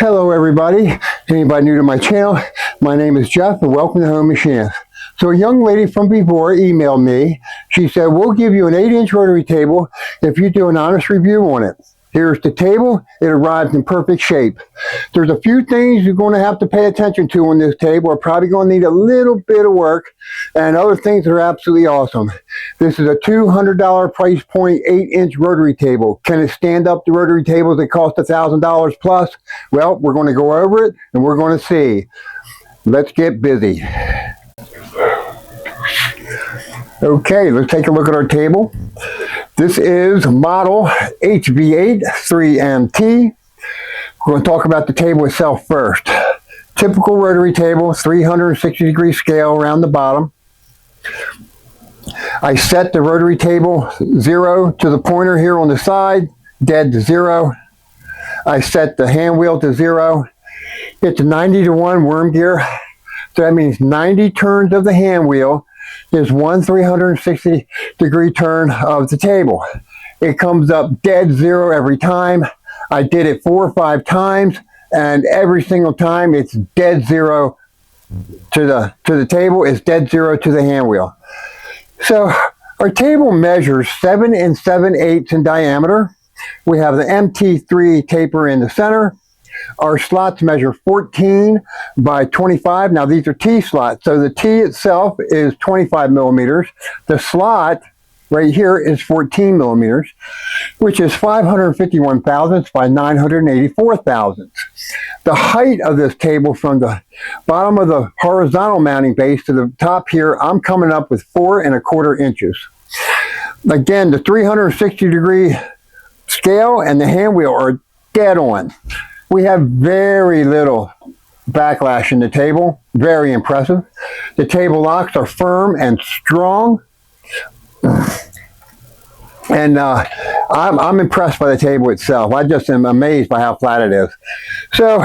Hello everybody, anybody new to my channel, my name is Jeff and welcome to Home Machinist. So a young lady from Vevor emailed me. She said, we'll give you an 8-inch rotary table if you do an honest review on it. Here's the table. It arrived in perfect shape. There's a few things you're going to have to pay attention to on this table. We're probably going to need a little bit of work, and other things that are absolutely awesome. This is a $200 price point 8-inch rotary table. Can it stand up to rotary tables that cost $1,000 plus? Well, we're going to go over it and we're going to see. Let's get busy. Okay, let's take a look at our table. This is model HV8 3MT. We're going to talk about the table itself first. Typical rotary table, 360-degree scale around the bottom. I set the rotary table 0 to the pointer here on the side, dead to 0. I set the hand wheel to 0. It's 90-to-1 worm gear. So that means 90 turns of the hand wheel is one 360-degree turn of the table. It comes up dead 0 every time. I did it 4 or 5 times, and every single time it's dead 0 to the table. It's dead 0 to the hand wheel. So our table measures 7 7/8 in diameter. We have the MT3 taper in the center. Our slots measure 14 by 25. Now these are T slots, so the T itself is 25 millimeters. The slot right here is 14 millimeters, which is 551 thousandths by 984 thousandths. The height of this table from the bottom of the horizontal mounting base to the top here, I'm coming up with 4 1/4 inches. Again, the 360-degree scale and the hand wheel are dead on. We have very little backlash in the table. Very impressive. The table locks are firm and strong. And I'm impressed by the table itself. I just am amazed by how flat it is. So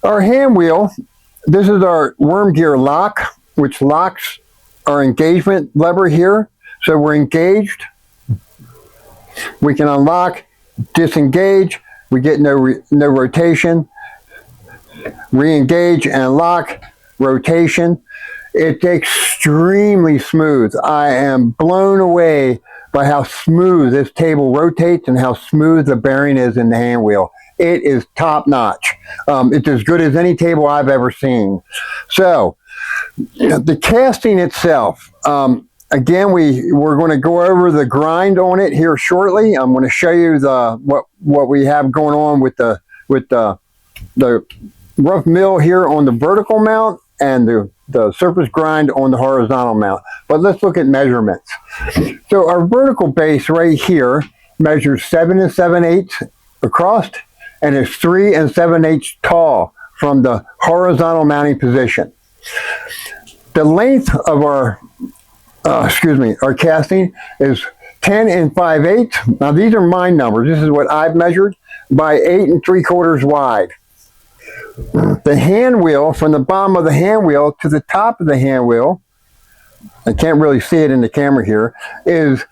our hand wheel, this is our worm gear lock, which locks our engagement lever here. So we're engaged. We can unlock, disengage. We get no rotation. Re-engage and lock, rotation. It's extremely smooth. I am blown away by how smooth this table rotates and how smooth the bearing is in the hand wheel. It is top notch. It's as good as any table I've ever seen. So the casting itself, again, we're going to go over the grind on it here shortly. I'm going to show you what we have going on with the rough mill here on the vertical mount and the surface grind on the horizontal mount. But let's look at measurements. So our vertical base right here measures 7 7/8 across and is 3 7/8 tall from the horizontal mounting position. The length of our casting is 10 5/8. Now these are my numbers. This is what I've measured, by 8 3/4 wide. The hand wheel, from the bottom of the hand wheel to the top of the hand wheel, I can't really see it in the camera here, this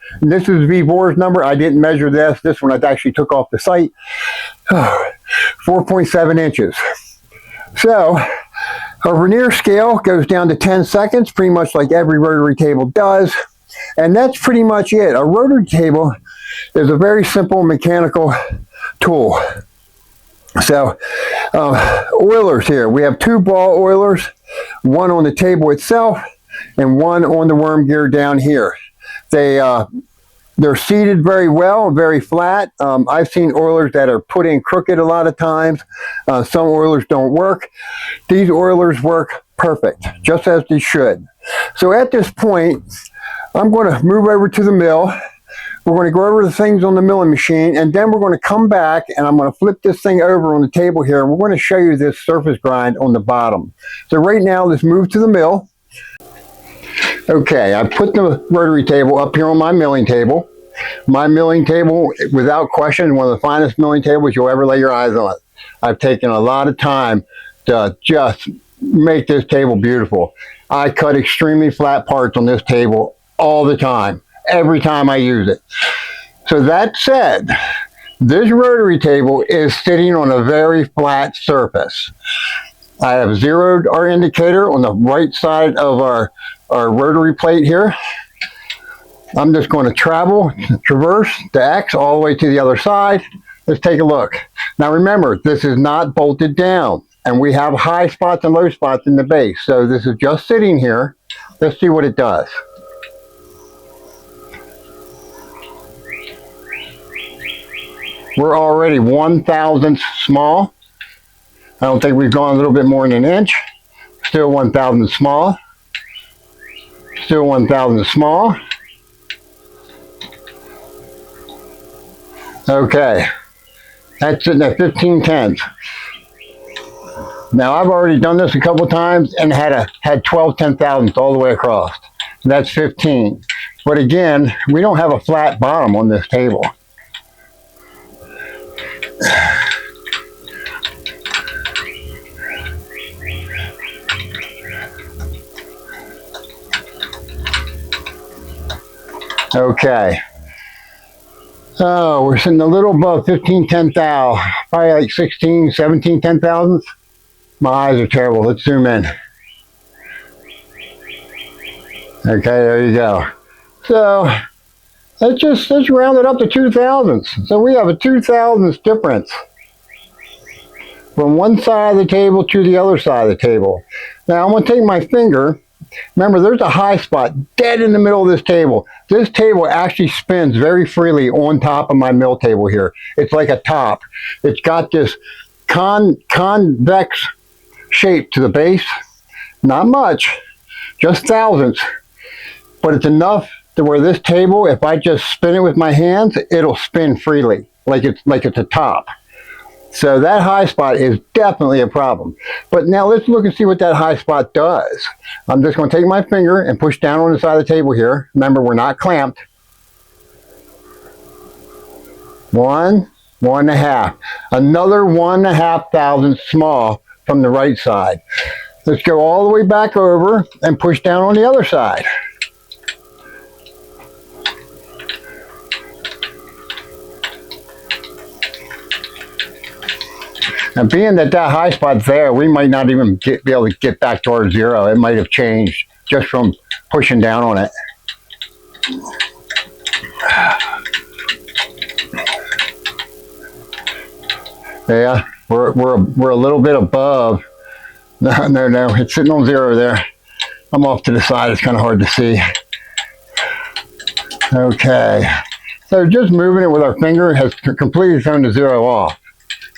is Vevor's number. I didn't measure this one I actually took off the site. 4.7 inches. So our vernier scale goes down to 10 seconds, pretty much like every rotary table does. And that's pretty much it. A rotary table is a very simple mechanical tool. So oilers here. We have 2 ball oilers, one on the table itself and one on the worm gear down here. They're seated very well, very flat. I've seen oilers that are put in crooked a lot of times. Some oilers don't work. These oilers work perfect, just as they should. So at this point, I'm going to move over to the mill. We're going to go over the things on the milling machine, and then we're going to come back and I'm going to flip this thing over on the table here, and we're going to show you this surface grind on the bottom. So right now, let's move to the mill. Okay, I put the rotary table up here on my milling table. My milling table, without question, is one of the finest milling tables you'll ever lay your eyes on. I've taken a lot of time to just make this table beautiful. I cut extremely flat parts on this table all the time, every time I use it. So that said, This rotary table is sitting on a very flat surface. I have zeroed our indicator on the right side of our rotary plate here. I'm just going to traverse the X all the way to the other side. Let's take a look. Now remember, this is not bolted down, and we have high spots and low spots in the base. So this is just sitting here. Let's see what it does. We're already 1/1000th small. I don't think we've gone a little bit more than an inch. Still 1/1000th small. Still 1/1000th small. Okay, that's sitting at 15/10. Now I've already done this a couple times and had 12 10/1000ths all the way across. That's 15. But again, we don't have a flat bottom on this table. Okay. Oh, we're sitting a little above 15 10/1000, probably like 16, 17 10/1000ths. My eyes are terrible. Let's zoom in. Okay, there you go. So let's round it up to 2/1000ths. So we have a 2/1000ths difference from one side of the table to the other side of the table. Now I'm going to take my finger. Remember, there's a high spot dead in the middle of this table. This table actually spins very freely on top of my mill table here. It's like a top. It's got this convex shape to the base. Not much, just thousandths. But it's enough to where this table, if I just spin it with my hands, it'll spin freely, like it's a top. So that high spot is definitely a problem. But now let's look and see what that high spot does. I'm just going to take my finger and push down on the side of the table here. Remember, we're not clamped. 1, 1.5. Another 1.5 thousandths small from the right side. Let's go all the way back over and push down on the other side. And being that high spot's there, we might not even be able to get back to our zero. It might have changed just from pushing down on it. Yeah, we're a little bit above. No, it's sitting on zero there. I'm off to the side. It's kind of hard to see. Okay, so just moving it with our finger has completely thrown the zero off.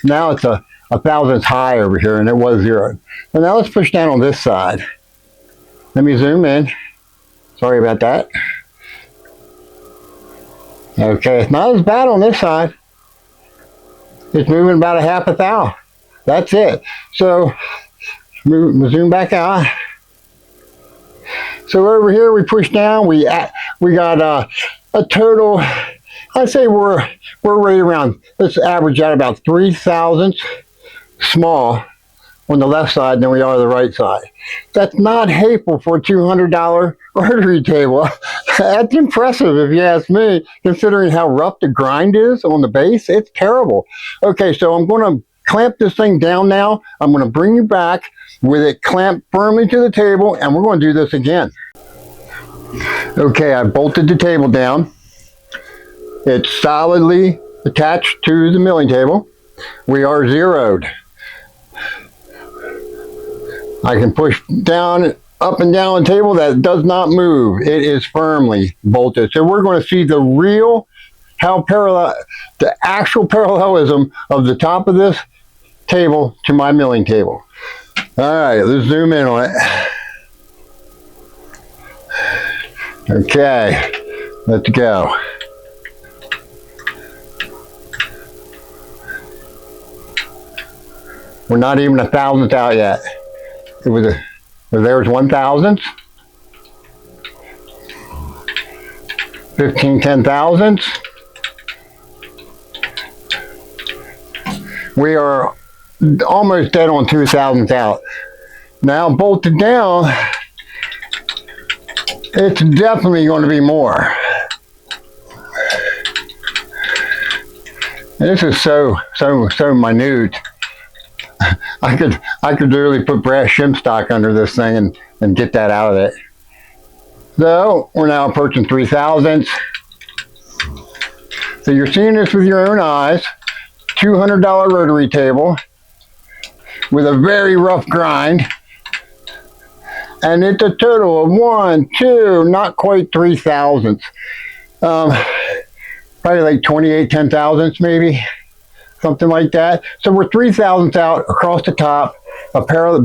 Now it's a thousandths high over here, and it was zero. So now let's push down on this side. Let me zoom in. Sorry about that. Okay, it's not as bad on this side. It's moving about a 1/2 thou. That's it. So zoom back out. So over here we push down. We got a total. I'd say we're right around. Let's average out about 3/1000ths small on the left side than we are the right side. That's not hateful for a $200 rotary table. That's impressive if you ask me, considering how rough the grind is on the base. It's terrible. Okay, so I'm going to clamp this thing down now. I'm going to bring you back with it clamped firmly to the table, and we're going to do this again. Okay, I've bolted the table down. It's solidly attached to the milling table. We are zeroed. I can push down, up and down the table. That does not move. It is firmly bolted. So we're going to see the actual parallelism of the top of this table to my milling table. All right, let's zoom in on it. Okay, let's go. We're not even 1/1000th out yet. There's 1/1000th. 15 10/1000ths. We are almost dead on 2/1000th out. Now bolted down, it's definitely going to be more. And this is so minute. I could literally put brass shim stock under this thing and get that out of it. So we're now approaching 3 thousandths. So you're seeing this with your own eyes. $200 rotary table with a very rough grind. And it's a total of 1, 2, not quite 3 thousandths. Probably like 28 10 thousandths maybe. Something like that. So we're 3 thousandths out across the top,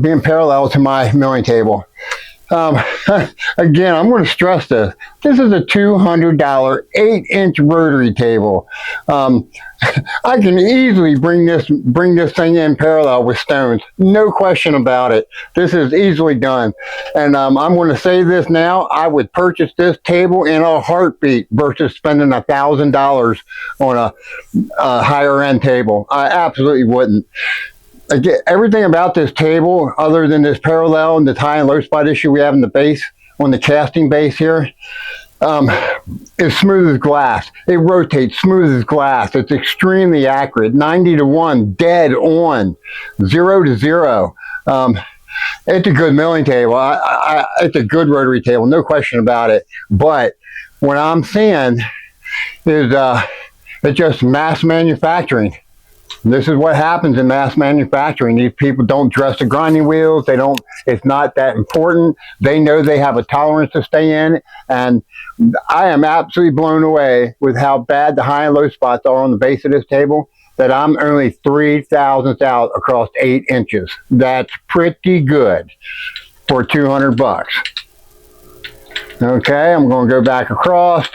being parallel to my milling table. Again, I'm going to stress this. This is a $200 8-inch rotary table. I can easily bring this thing in parallel with stones. No question about it. This is easily done. And I'm going to say this now. I would purchase this table in a heartbeat versus spending $1,000 on a higher end table. I absolutely wouldn't. Again, everything about this table, other than this parallel and the high and low spot issue we have in the base, on the casting base here, is smooth as glass. It rotates smooth as glass. It's extremely accurate. 90 to 1, dead on, 0 to 0. It's a good milling table. It's a good rotary table, no question about it. But what I'm seeing is it's just mass manufacturing. This is what happens in mass manufacturing. These people don't dress the grinding wheels. They don't, it's not that important. They know they have a tolerance to stay in. And I am absolutely blown away with how bad the high and low spots are on the base of this table, that I'm only 3 thousandths out across 8 inches. That's pretty good for 200 bucks. Okay, I'm going to go back across.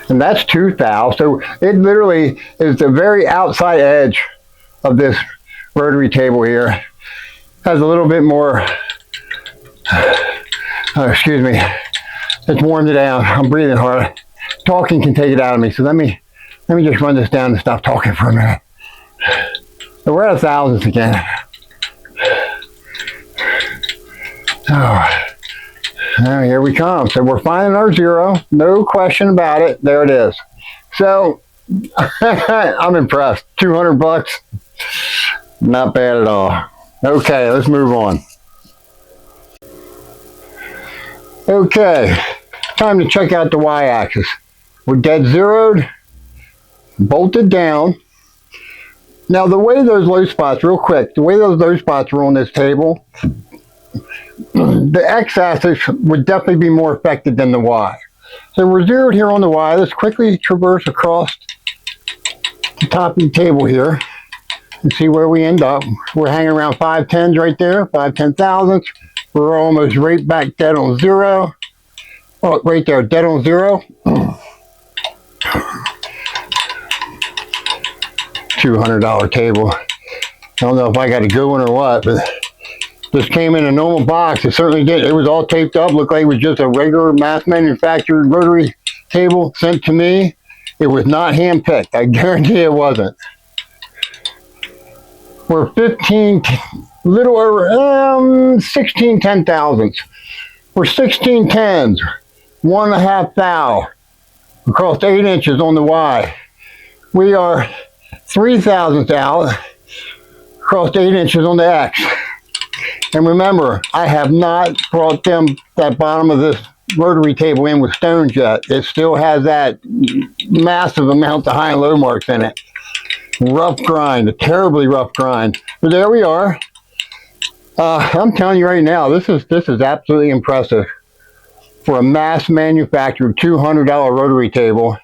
And that's 2 thou. So it literally is the very outside edge of this rotary table here. Has a little bit more, excuse me, it's warmed it down. I'm breathing hard. Talking can take it out of me. So let me just run this down and stop talking for a minute. So we're at 1,000ths again. Oh, here we come. So we're finding our 0. No question about it. There it is. So I'm impressed. 200 bucks. Not bad at all. Okay, let's move on. Okay, time to check out the Y-axis. We're dead zeroed, bolted down. Now the way those low spots, real quick, the way those low spots are on this table, the X-axis would definitely be more affected than the Y. So we're zeroed here on the Y. Let's quickly traverse across the top of the table here and see where we end up. We're hanging around 5 tenths right there, 5 10 thousandths. We're almost right back dead on 0. Oh, right there, dead on 0. $200 table. I don't know if I got a good one or what, but this came in a normal box. It certainly did. It was all taped up. Looked like it was just a regular mass manufactured rotary table sent to me. It was not hand-picked. I guarantee it wasn't. We're 15, little over 16 10 thousandths. We're 16 tens, 1.5 thou across 8 inches on the Y. We are 3 thousandths out across 8 inches on the X. And remember, I have not brought that bottom of this rotary table in with stones yet. It still has that massive amount of high and low marks in it. Rough grind, a terribly rough grind. But there we are. I'm telling you right now, this is absolutely impressive for a mass manufactured $200 rotary table.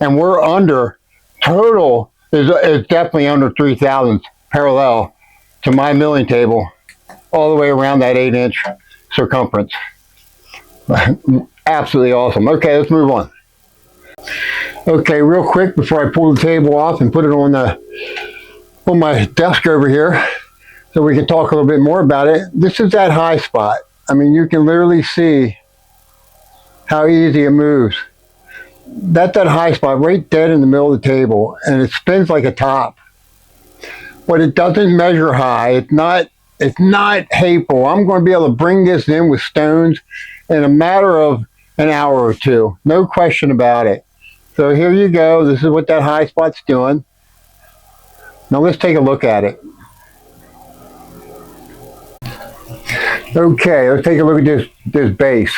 And we're under, total is definitely under 3 thousandths parallel to my milling table, all the way around that 8 inch circumference. Absolutely awesome. Okay, let's move on. Okay, real quick before I pull the table off and put it on my desk over here so we can talk a little bit more about it. This is that high spot. I mean, you can literally see how easy it moves. That's that high spot right dead in the middle of the table, and it spins like a top. But it doesn't measure high. It's not hateful. I'm going to be able to bring this in with stones in a matter of an hour or two. No question about it. So here you go. This is what that high spot's doing. Now let's take a look at it. Okay, let's take a look at this base.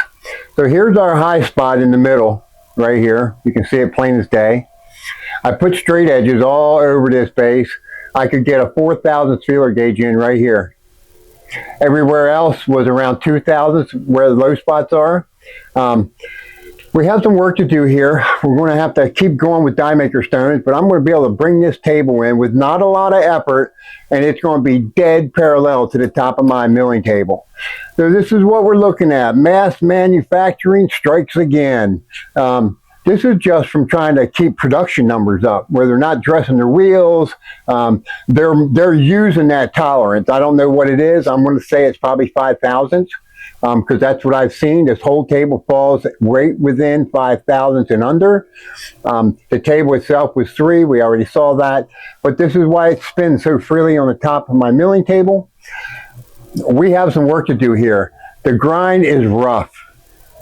So here's our high spot in the middle, right here. You can see it plain as day. I put straight edges all over this base. I could get a 4,000 feeler gauge in right here. Everywhere else was around 2,000 where the low spots are. We have some work to do here. We're going to have to keep going with die maker stones, but I'm going to be able to bring this table in with not a lot of effort, and it's going to be dead parallel to the top of my milling table. So this is what we're looking at. Mass manufacturing strikes again. This is just from trying to keep production numbers up, where they're not dressing their wheels. They're using that tolerance. I don't know what it is. I'm going to say it's probably 5 thousandths. Because that's what I've seen. This whole table falls right within 5 thousandths and under. The table itself was 3. We already saw that. But this is why it spins so freely on the top of my milling table. We have some work to do here. The grind is rough.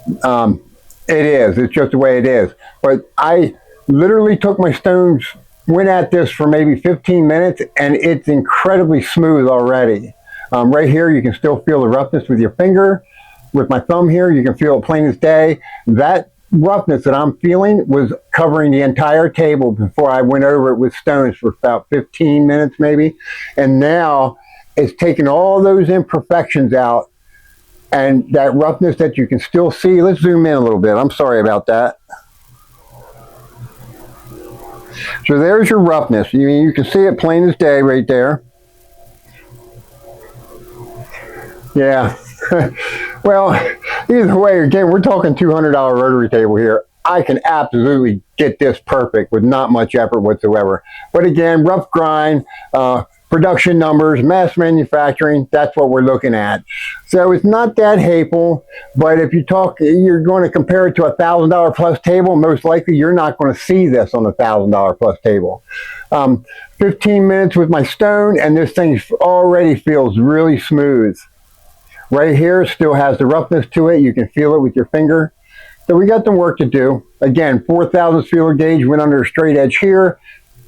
It is. It's just the way it is. But I literally took my stones, went at this for maybe 15 minutes, and it's incredibly smooth already. Right here, you can still feel the roughness with your finger. With my thumb here, you can feel it plain as day. That roughness that I'm feeling was covering the entire table before I went over it with stones for about 15 minutes maybe. And now it's taken all those imperfections out, and that roughness that you can still see. Let's zoom in a little bit. I'm sorry about that. So there's your roughness. You can see it plain as day right there. Yeah. Well, either way, again, we're talking $200 rotary table here. I can absolutely get this perfect with not much effort whatsoever. But again, rough grind, production numbers, mass manufacturing, that's what we're looking at. So it's not that hateful, but if you're going to compare it to a $1,000 plus table, most likely you're not going to see this on a $1,000 plus table. 15 minutes with my stone, and this thing already feels really smooth. Right here still has the roughness to it. You can feel it with your finger. So we got some work to do. Again, 4 thousandths feeler gauge went under a straight edge here,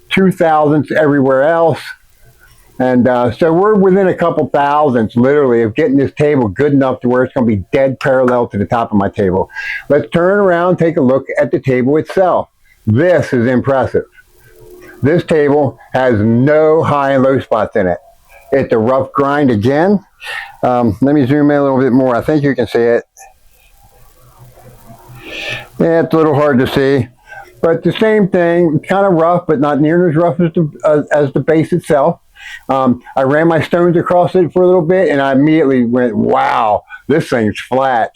2 thousandths everywhere else. And so we're within a couple thousandths, literally, of getting this table good enough to where it's going to be dead parallel to the top of my table. Let's turn around and take a look at the table itself. This is impressive. This table has no high and low spots in it. It's a rough grind again. Let me zoom in a little bit more. I think you can see it. Yeah, it's a little hard to see. But the same thing, kind of rough, but not near as rough as the base itself. I ran my stones across it for a little bit, and I immediately went, wow, this thing's flat.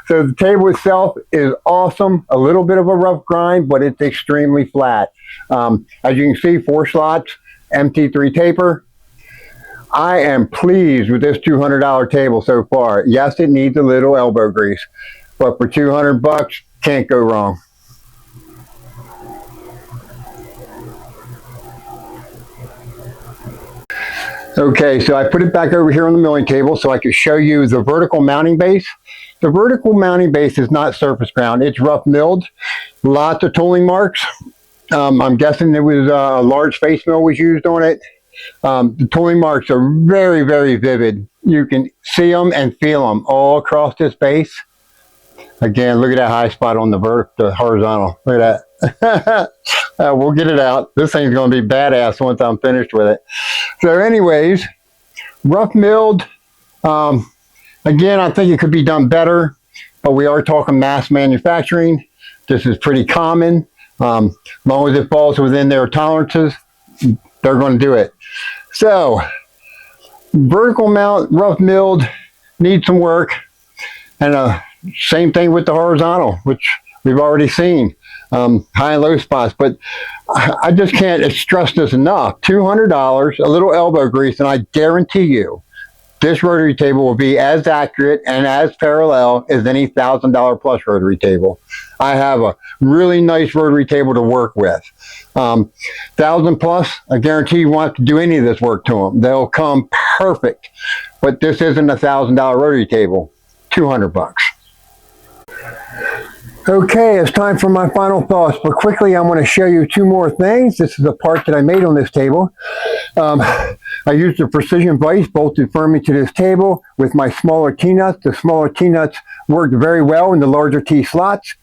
So the table itself is awesome. A little bit of a rough grind, but it's extremely flat. As you can see, 4 slots, MT3 taper. I am pleased with this $200 table so far. Yes, it needs a little elbow grease, but for $200, can't go wrong. Okay, so I put it back over here on the milling table so I could show you the vertical mounting base. The vertical mounting base is not surface ground. It's rough milled, lots of tooling marks. I'm guessing there was a large face mill was used on it. The tooling marks are very, very vivid. You can see them and feel them all across this base. Again, look at that high spot on the horizontal. Look at that. We'll get it out. This thing's going to be badass once I'm finished with it. So anyways, rough milled. Again, I think it could be done better, but we are talking mass manufacturing. This is pretty common. As long as it falls within their tolerances, they're going to do it. So, vertical mount, rough milled, needs some work. And same thing with the horizontal, which we've already seen. High and low spots. But I just can't stress this enough. $200, a little elbow grease, and I guarantee you, this rotary table will be as accurate and as parallel as any $1,000 plus rotary table. I have a really nice rotary table to work with. 1,000 plus, I guarantee you won't have to do any of this work to them. They'll come perfect. But this isn't a $1,000 rotary table. $200. Okay, it's time for my final thoughts, but quickly I want to show you two more things. This is the part that I made on this table. I used a precision vise bolted firmly to this table with my smaller T-nuts. The smaller T-nuts worked very well in the larger T-slots.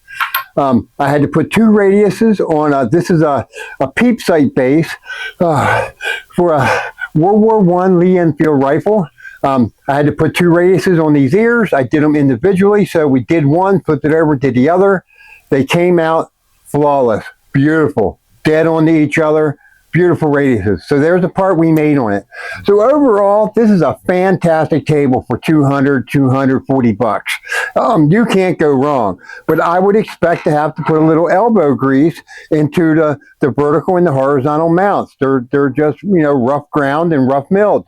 I had to put two radiuses on, this is a peep sight base for a World War I Lee Enfield rifle. I had to put two radiuses on these ears. I did them individually, so we did one, flipped it over, did the other. They came out flawless, beautiful, dead on to each other, beautiful radiuses. So there's the part we made on it. So overall, this is a fantastic table for $240. You can't go wrong. But I would expect to have to put a little elbow grease into the vertical and the horizontal mounts. They're just, you know, rough ground and rough milled.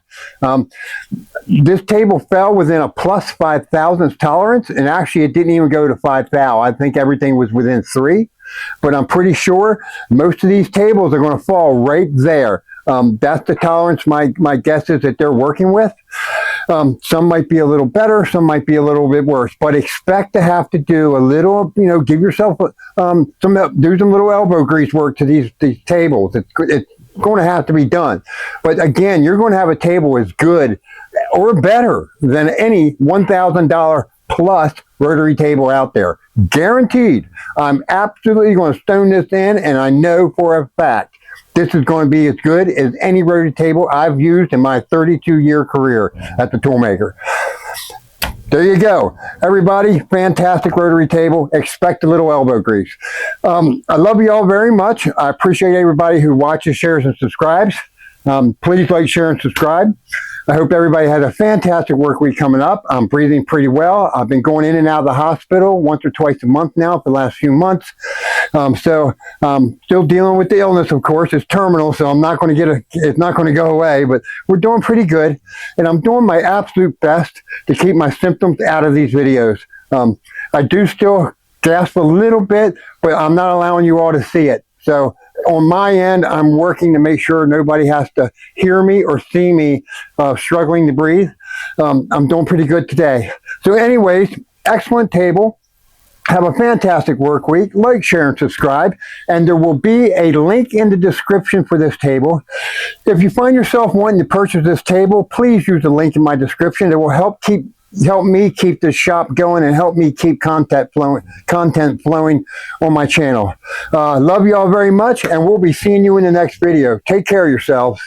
This table fell within a plus 5/1000 tolerance, and actually it didn't even go to 5 thou. I think everything was within 3, but I'm pretty sure most of these tables are going to fall right there. That's the tolerance my guess is that they're working with. Some might be a little better, some might be a little bit worse, but expect to have to do a little, you know, give yourself do some little elbow grease work to these tables. It's going to have to be done. But again, you're going to have a table as good or better than any $1,000 plus rotary table out there. Guaranteed. I'm absolutely going to stone this in, and I know for a fact this is going to be as good as any rotary table I've used in my 32-year career at the toolmaker. There you go. Everybody, fantastic rotary table. Expect a little elbow grease. I love you all very much. I appreciate everybody who watches, shares, and subscribes. Please like, share, and subscribe. I hope everybody has a fantastic work week coming up. I'm breathing pretty well. I've been going in and out of the hospital once or twice a month now for the last few months. Still dealing with the illness, of course. It's terminal, so it's not going to go away, but we're doing pretty good. And I'm doing my absolute best to keep my symptoms out of these videos. I do still gasp a little bit, but I'm not allowing you all to see it. So on my end, I'm working to make sure nobody has to hear me or see me struggling to breathe. I'm doing pretty good today. So anyways, excellent table. Have a fantastic work week. Like, share, and subscribe. And there will be a link in the description for this table. If you find yourself wanting to purchase this table, please use the link in my description. It will help me keep this shop going and help me keep content flowing on my channel. Love you all very much, and we'll be seeing you in the next video. Take care of yourselves.